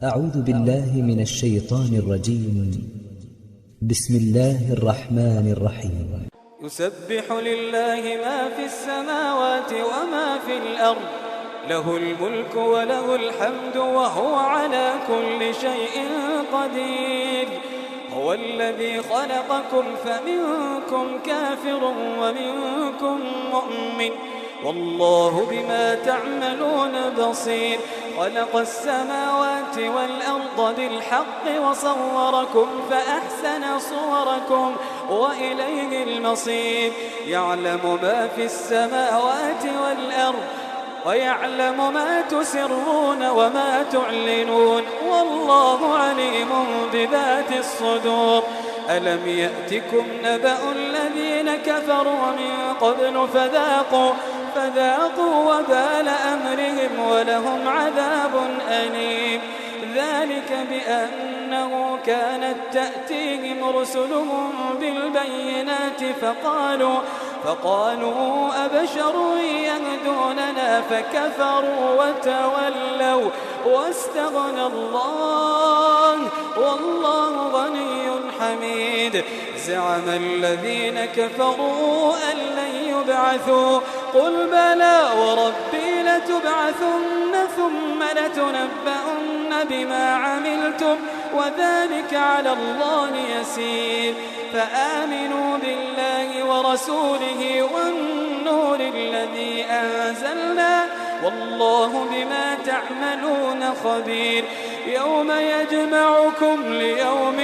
أعوذ بالله من الشيطان الرجيم. بسم الله الرحمن الرحيم. يسبح لله ما في السماوات وما في الأرض، له الملك وله الحمد وهو على كل شيء قدير. هو الذي خلقكم فمنكم كافر ومنكم مؤمن، والله بما تعملون بصير. خلق السماوات والأرض بالحق وصوركم فأحسن صوركم وإليه المصير. يعلم ما في السماوات والأرض ويعلم ما تسرون وما تعلنون، والله عليم بذات الصدور. ألم يأتكم نبأ الذين كفروا من قبل فذاقوا وبال أمرهم ولهم عذاب أليم. ذلك بأنه كانت تأتيهم رسلهم بالبينات فقالوا أبشر يهدوننا فكفروا وتولوا واستغنى الله والله غني حميد. زعم الذين كفروا أن لن يبعثوا، قل بلى وربي لتبعثن ثم لتنبؤن بما عملتم وذلك على الله يسير. فآمنوا بالله ورسوله والنور الذي أنزلنا والله بما تعملون خبير. يوم يجمعكم ليوم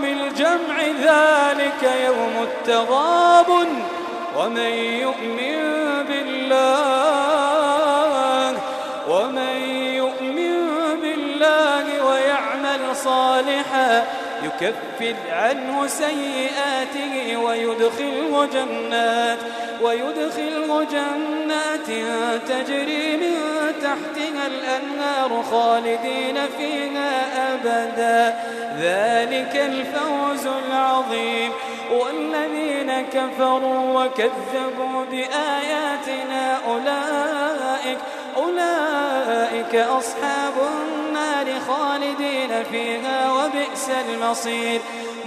الجمع ذلك يوم التغابن. ومن يؤمن بالله ويعمل صالحا يكفر عنه سيئاته ويدخله جنات تجري من تحتها الأنهار خالدين فيها أبدا، ذلك الفوز العظيم. والذين كفروا وكذبوا بآياتنا أولئك أصحاب النار خالدين فيها وبئس المصير.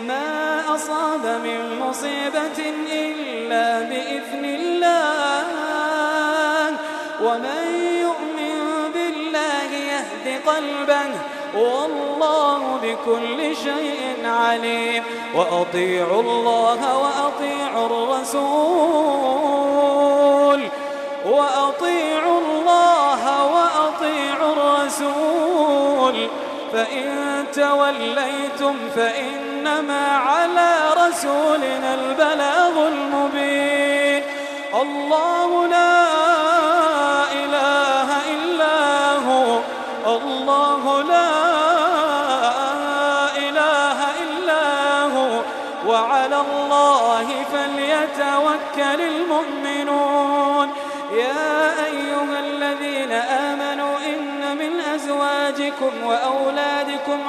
ما أصاب من مصيبة إلا بإذن الله، ومن يؤمن بالله يهد قلبه والله بكل شيء عليم. وأطيعوا الله وأطيعوا الرسول فإن توليتم فإنما على رسولنا البلاغ المبين. الله لا إله إلا هو وعلى الله فليتوكل المؤمنون. يا أيها الذين آمنوا إن من أزواجكم وأولادكم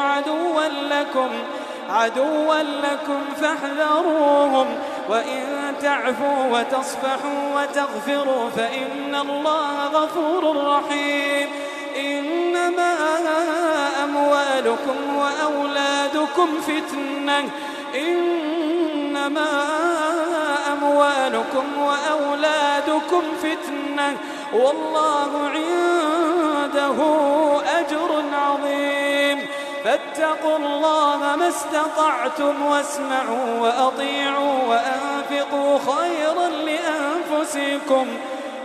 عدوا لكم فاحذروهم، وإن تعفوا وتصفحوا وتغفروا فإن الله غفور رحيم. إنما أموالكم وأولادكم فتنة والله عنده أجر عظيم. فاتقوا الله ما استطعتم واسمعوا وأطيعوا وأنفقوا خيرا لأنفسكم،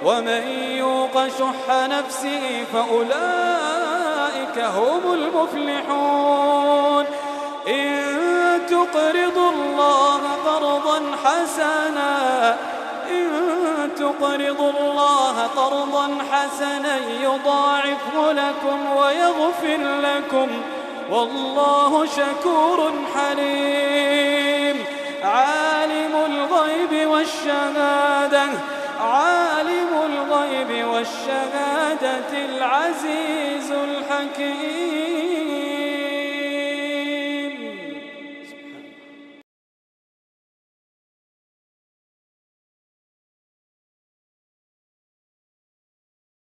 ومن يوق شح نفسه فأولئك هم المفلحون. إن تقرضوا الله قرضا حسنا يضاعفه لكم ويغفر لكم والله شكور حليم. عالم الغيب والشهادة العزيز الحكيم.